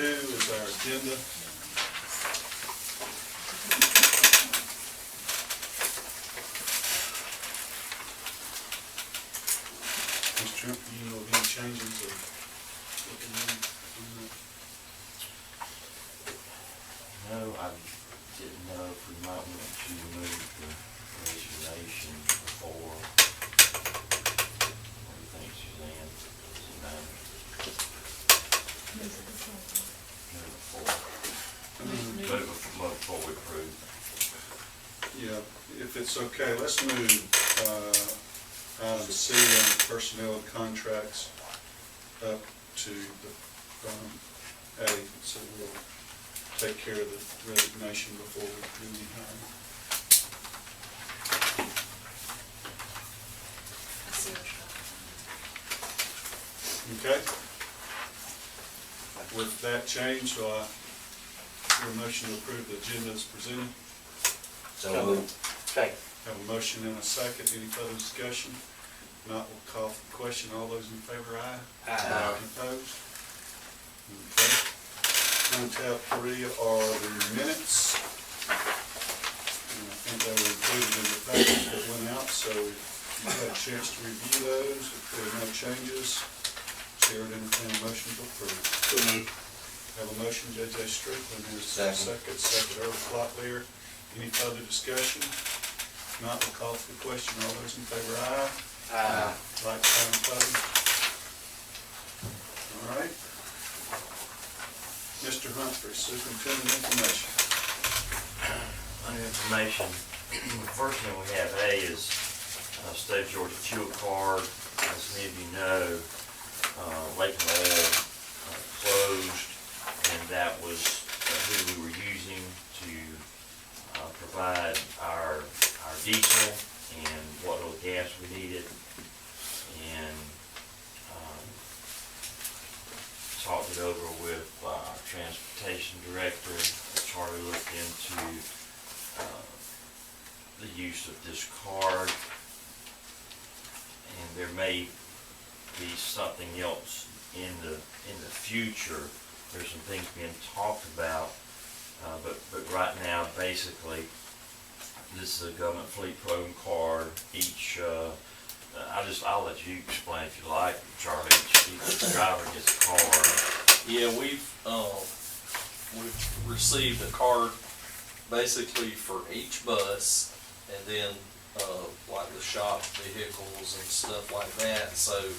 2 is our agenda. Mr. Trump, do you know of any changes or looking on that? No, I didn't know if we might want to move the resignation before. What do you think, Suzanne? Does it matter? Move before we approve. Yeah, if it's okay, let's move item C on the personnel contracts up to the A, so we'll take care of the resignation before we do any hiring. I see what you're Okay? With that change, so I hear a motion to approve the agenda as presented. So moved. Second. Have a motion and a second. Any further discussion? Not, we'll call for the question. All those in favor, aye. Aye. Opposed? Okay. On tab 3 are the minutes. And I think they were included in the package that went out, so you had a chance to review those. If there are no changes, Chair would entertain a motion to approve. So moved. Have a motion, J.J. Strickland, here's a Second. second, Earl Cloutlier. Any further discussion? Not, we'll call for the question. All those in favor, aye. Aye. Like sign opposed. All right. Mr. Humphrey, Superintendent Information. Under information, the first thing we have, A, is State of Georgia fuel card. As many of you know, Lakeland Oil closed, and that was who we were using to provide our diesel and what little gas we needed. And talked it over with our transportation director. Charlie looked into the use of this card, and there may be something else in the future. There's some things being talked about, but right now, basically, this is a government fleet program card. Each I'll let you explain if you like, Charlie. Each driver gets a card. Yeah, we've received a card basically for each bus, and then like the shop vehicles and stuff like that. So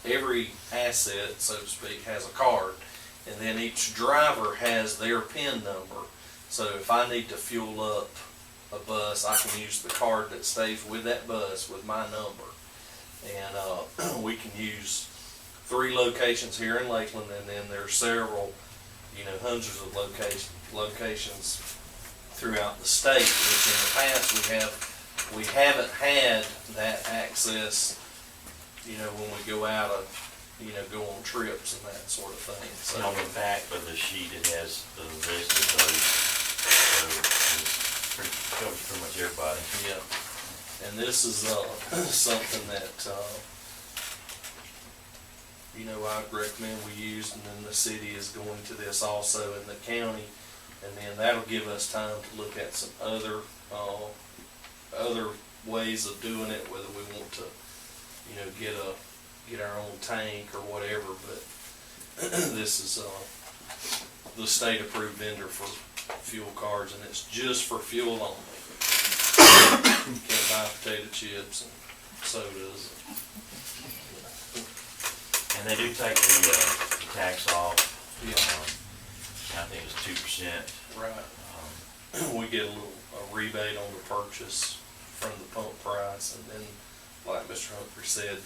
every asset, so to speak, has a card, and then each driver has their PIN number. So if I need to fuel up a bus, I can use the card that stays with that bus with my number. And we can use 3 locations here in Lakeland, and then there's several, hundreds of locations throughout the state, which in the past we haven't had that access, when we go out of, go on trips and that sort of thing. So And on the back of the sheet, it has the list of those. So it covers pretty much everybody. yeah, and this is something that I'd recommend we use, and then the city is going to this also in the county, and then that'll give us time to look at some other ways of doing it, whether we want to get our own tank or whatever. But this is the state approved vendor for fuel cards, and it's just for fuel only. You can't buy potato chips and sodas. And they do take the tax off. Yeah. I think it's 2%. Right. We get a rebate on the purchase from the pump price, and then, like Mr. Humphrey said,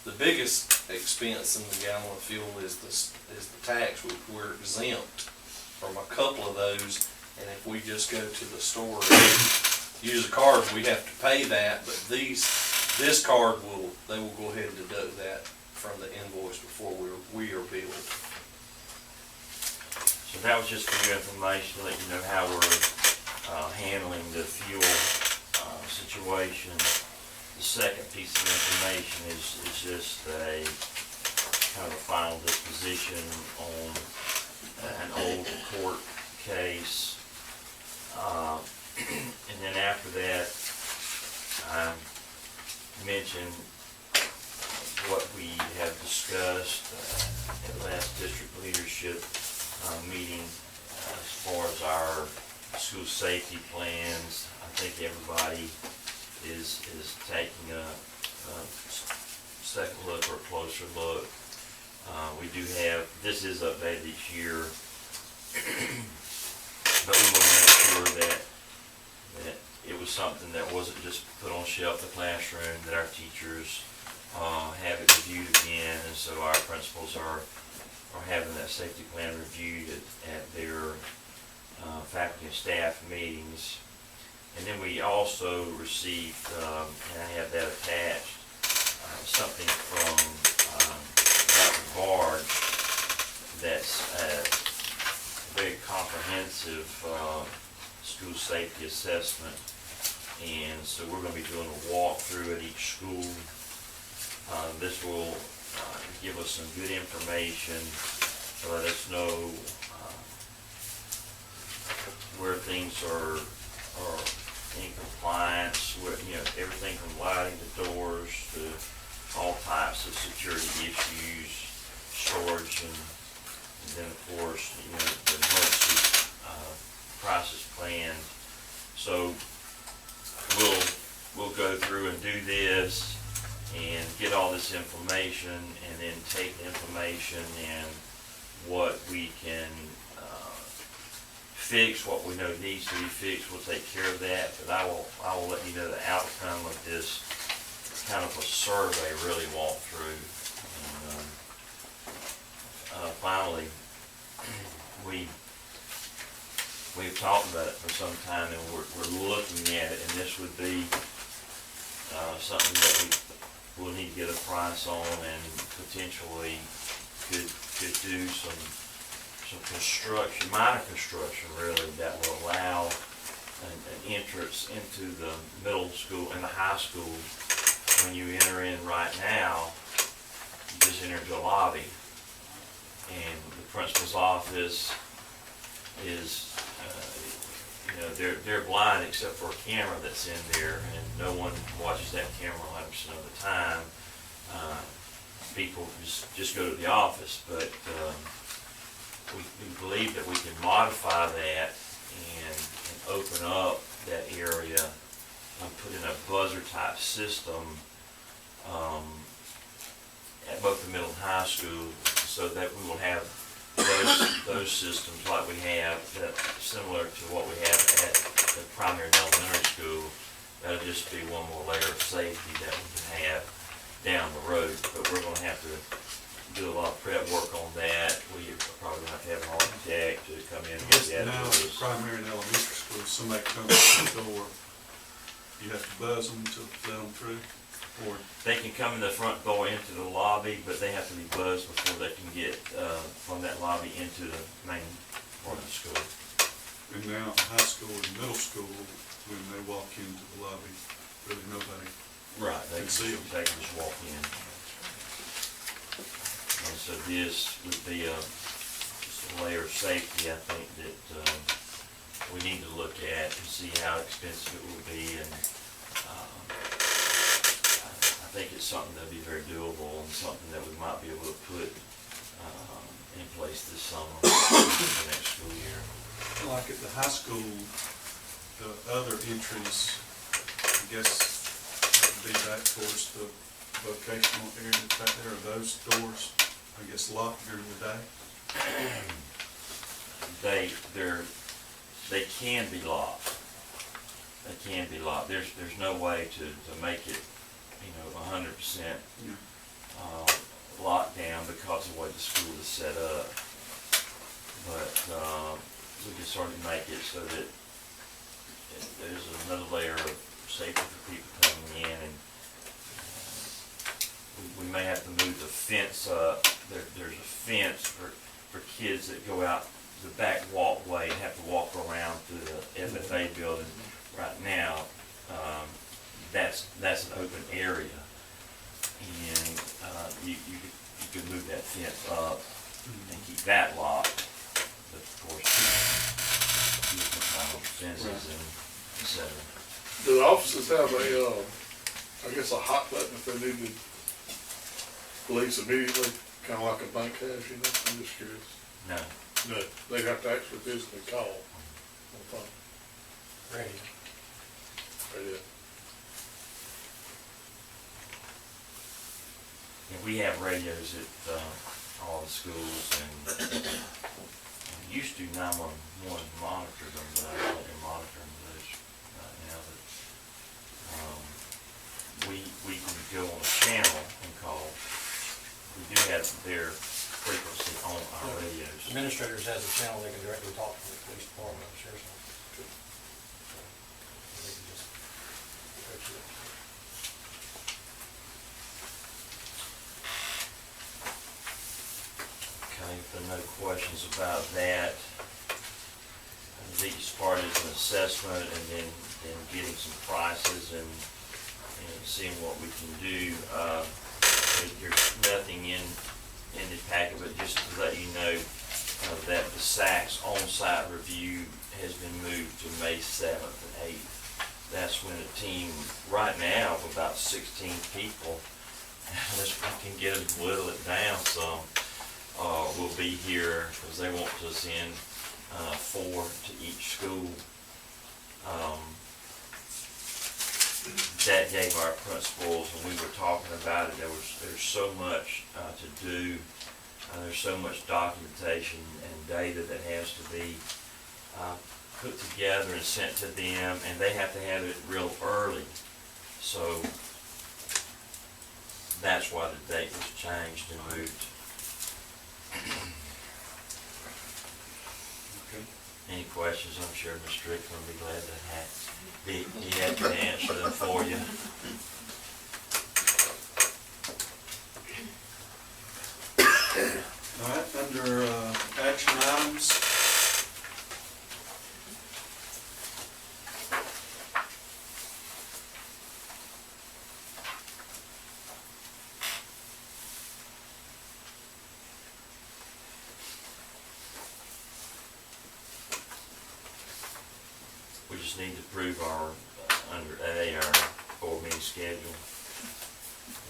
the biggest expense in the gallon of fuel is the tax. We're exempt from a couple of those, and if we just go to the store and use a card, we have to pay that. But this card they will go ahead and deduct that from the invoice before we are billed. So that was just for your information, to let you know how we're handling the fuel situation. The second piece of information is just a kind of a final disposition on an old court case. And then after that, I mentioned what we have discussed at last district leadership meeting as far as our school safety plans. I think everybody is taking a second look or a closer look. We do have, this is updated each year, but we want to make sure that it was something that wasn't just put on shelf in the classroom, that our teachers have it reviewed again, and so our principals are having that safety plan reviewed at their faculty and staff meetings. And then we also received, and I have that attached, something from Dr. Bard that's a very comprehensive school safety assessment. And so we're going to be doing a walkthrough at each school. This will give us some good information to let us know where things are in compliance with, everything from lighting to doors to all types of security issues, storage, and then of course, the emergency crisis plan. So we'll go through and do this and get all this information, and then take the information and what we can fix, what we know needs to be fixed, we'll take care of that. But I will let you know the outcome of this kind of a survey, really walkthrough. And finally, we've talked about it for some time, and we're looking at it, and this would be something that we'll need to get a price on, and potentially could do some construction, minor construction really, that will allow an entrance into the middle school and the high school. When you enter in right now, you just enter the lobby, and the principal's office is, they're blind except for a camera that's in there, and no one watches that camera 100% of the time. People just go to the office, but we believe that we can modify that and open up that area and put in a buzzer type system at both the middle and high school, so that we will have those systems like we have, that similar to what we have at the primary and elementary school. That'll just be one more layer of safety that we can have down the road. But we're going to have to do a lot of prep work on that. We probably going to have an architect to come in and look at it. Now, at primary and elementary school, somebody comes to the door, you have to buzz them to let them through, or They can come in the front door into the lobby, but they have to be buzzed before they can get from that lobby into the main part of the school. and now high school and middle school, when they walk into the lobby, really nobody. Right. They can see 'em. They can just walk in. And so this would be just a layer of safety, I think, that we need to look at and see how expensive it will be. And I think it's something that'll be very doable, and something that we might be able to put in place this summer, the next school year. Like at the high school, the other entries, I guess, would be back towards the vocational area back there. Are those doors, I guess, locked during the day? They can be locked. They can be locked. There's no way to make it, 100% locked down because of the way the school is set up. But we can certainly make it so that there's another layer of safety for people coming in, and we may have to move the fence up. There's a fence for kids that go out the back walkway and have to walk around through the FFA building. Right now, that's an open area, and you could move that fence up and keep that locked. but of course, fences and et cetera. Do the offices have a, I guess a hot button if they need to police immediately, kinda like a bank has, you know? I'm just curious. No, No, they'd have to actually physically call on the phone. Ready. Right, yeah. and we have radios at, all the schools and we used to 911 monitor them, but I don't think they're monitoring those right now, but, we can go on a channel and call. We do have their frequency on our radios. Administrators has a channel they can directly talk to the police department, or sheriff's office. So, they can just go to it. Okay, if there are no questions about that, the biggest part is an assessment and then getting some prices and seeing what we can do. There's nothing in the packet, but just to let you know that the SACS on-site review has been moved to May 7th and 8th. That's when a team, right now, of about 16 people, unless we can get them to whittle it down some, will be here because they want to send 4 to each school. That gave our principals, and we were talking about it, there's so much to do. There's so much documentation and data that has to be put together and sent to them, and they have to have it real early. So that's why the date was changed and moved. Okay. Any questions? I'm sure Ms. Strickland will be glad to be happy to answer them for you. All right, under action items. We just need to approve our, under A, our board meeting schedule.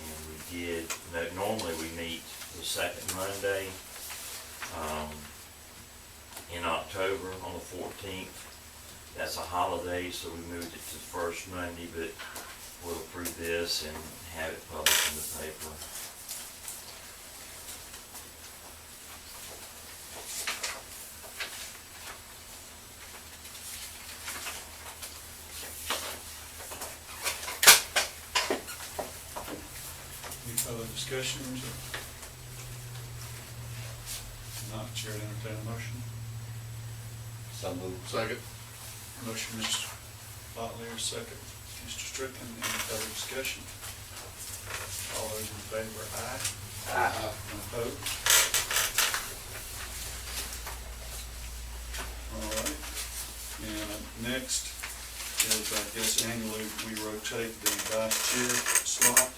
And we did, normally we meet the second Monday, in October on the 14th. That's a holiday, so we moved it to the first Monday, but we'll approve this and have it published in the paper. Any further discussions? Not, Chair to entertain a motion. So moved. Second. Motion, Mr. Lanier, second, Mr. Strickland. Any further discussion? All those in favor, aye. Aye. And opposed? All right. And next is, I guess annually, we rotate the vice chair slot.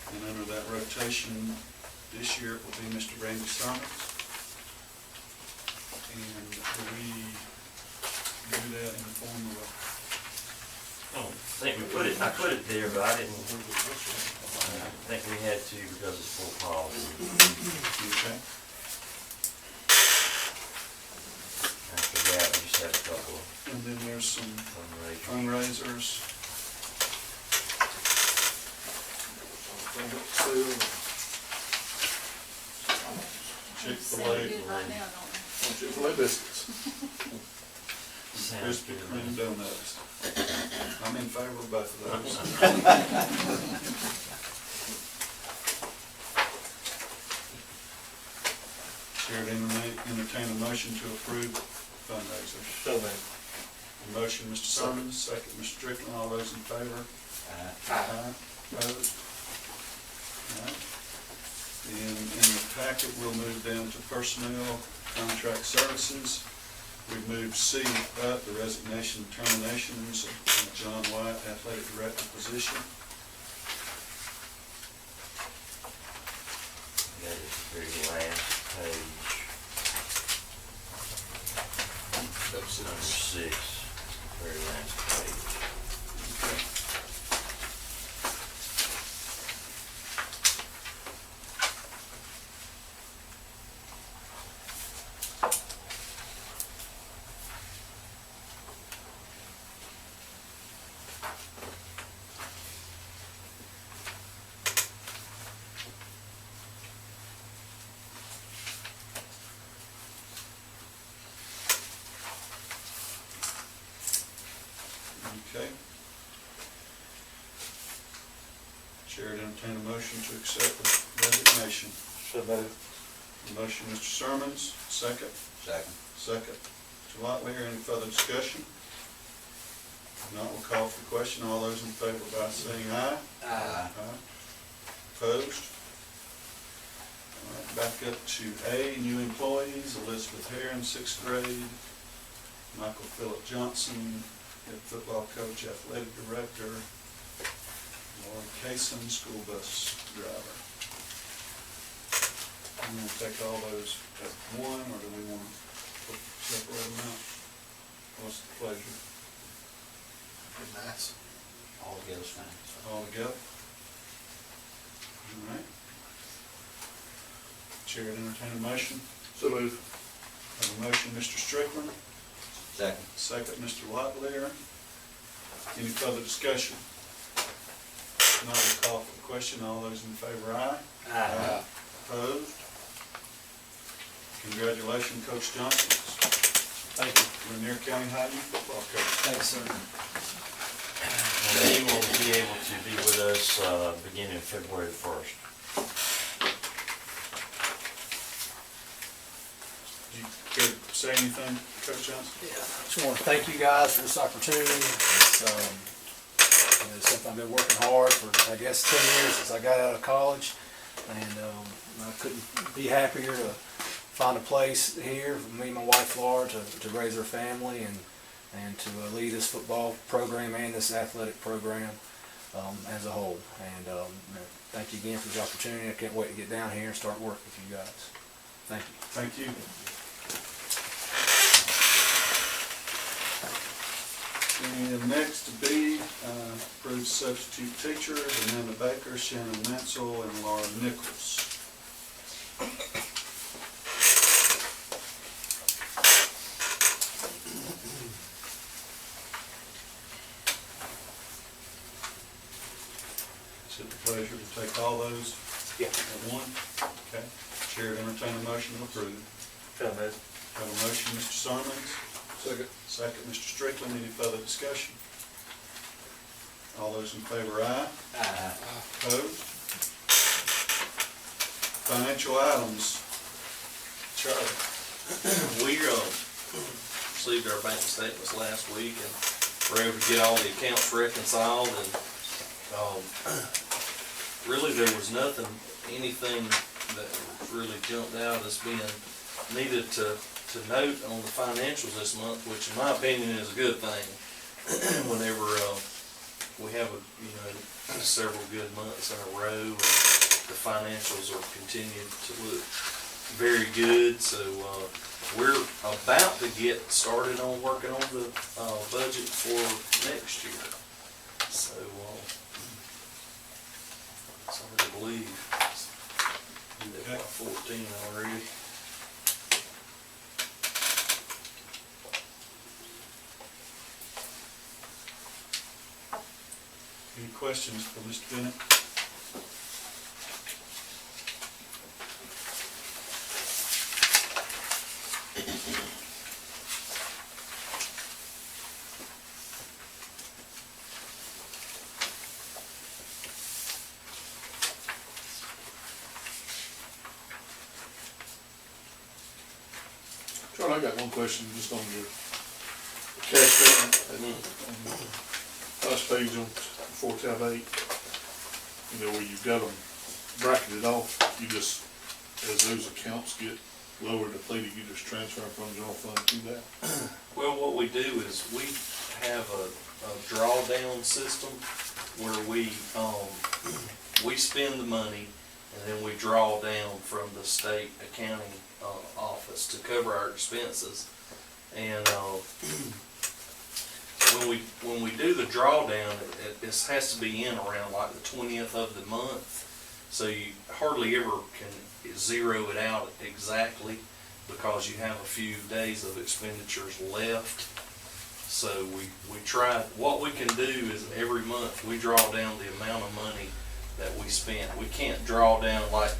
And under that rotation, this year it will be Mr. Randy Summers. And we do that in the form of I think I put it there, but I didn't, I think we had to because it's full policy. okay. After that, we just had a couple of And then there's some fundraisers. fundraisers. Chick-fil-A, Right now, don't we? Chick-fil-A biscuits. Sounds Krispy good. Kreme donuts. I'm in favor of both of those. Chair to entertain a motion to approve fundraisers. So moved. A motion, Mr. Summers, second, Mr. Strickland. All those in favor? Aye. Opposed? All right. In the packet, we'll move down to personnel, contract services. We've moved C up, the resignation and terminations of John White, athletic director position. That is the very last page. Chair would entertain a motion to accept the resignation. So moved. Motion, Mr. Sermons, second. Second. Second. Mr. Locklear, any further discussion? If not, we'll call for the question. All those in favor by saying aye. Aye. Opposed? All right, back up to A, new employees, Elizabeth Heron, sixth grade, Michael Phillip Johnson, head football coach, athletic director, Lauren Cason, school bus driver. I'm gonna take all those at one, or do we want to separate them out? What's the pleasure? Nice. All together's fine. All together? All right. Chair would entertain a motion. So move. Have a motion, Mr. Strickland, Second. second, Mr. Locklear. Any further discussion? If not, we'll call for the question. All those in favor, aye. Aye. Opposed? Congratulations, Coach Johnson. Thank you. Lanier County High Youth Football Coach. Thanks, sir. And he will be able to be with us, beginning February 1st. Do you care to say anything, Coach Johnson? Yeah, I just want to thank you guys for this opportunity. It's, it's something I've been working hard for, I guess, 10 years since I got out of college. And I couldn't be happier to find a place here for me and my wife Laura to raise our family and to lead this football program and this athletic program as a whole. And thank you again for the opportunity. I can't wait to get down here and start working with you guys. Thank you. Thank you. And next to be approved substitute teachers, Amanda Baker, Shannon Mansell, and Laura Nichols. Is it the pleasure to take all those Yeah. at one? Okay. Chair would entertain a motion to approve. So moved. Have a motion, Mr. Sermons. Second. Second, Mr. Strickland. Any further discussion? All those in favor, aye. Aye. Opposed? Financial items. Charlie. We received our bank statements last week and were able to get all the accounts reconciled, and really there was anything that really jumped out as being needed to note on the financials this month, which in my opinion is a good thing. Whenever we have several good months in a row, and the financials are continuing to look very good. So we're about to get started on working on the budget for next year. So it's hard to believe. It's Okay. 14 already. Any questions for Mr. Bennett? Charlie, I got one question just on your cash statement. On the last page on 4 tab 8, where you've got them bracketed off, you just, as those accounts get lower depleted, you just transfer from general fund to that. Well, what we do is we have a drawdown system where we spend the money and then we draw down from the state accounting office to cover our expenses. And when we do the drawdown, it has to be in around like the 20th of the month. So you hardly ever can zero it out exactly because you have a few days of expenditures left. So we try, what we can do is every month we draw down the amount of money that we spent. We can't draw down like,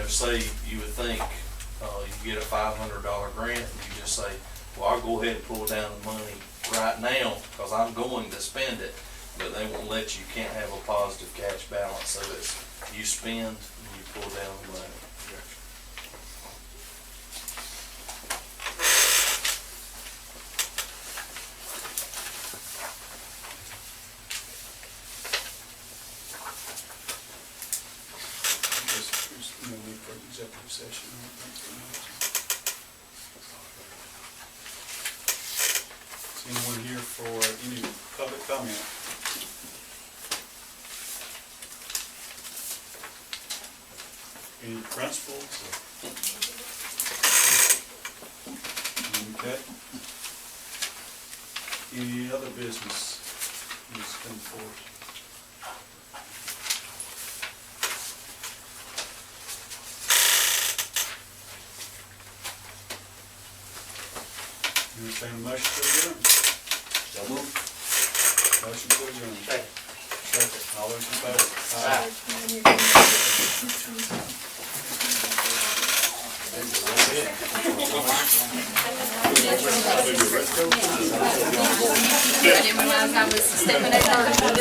say you would think you get a $500 grant and you just say, well, I'll go ahead and pull down the money right now because I'm going to spend it. but they won't let you, can't have a positive cash balance, so it's, you spend and you pull down the money. There's no need for an executive session. I don't think so. Is anyone here for any public comment? Any principals? Okay. Any other business needs to come forward? Entertain a motion to adjourn. So moved. Motion to adjourn. Second. Second. All those in favor? I didn't realize I was stepping over.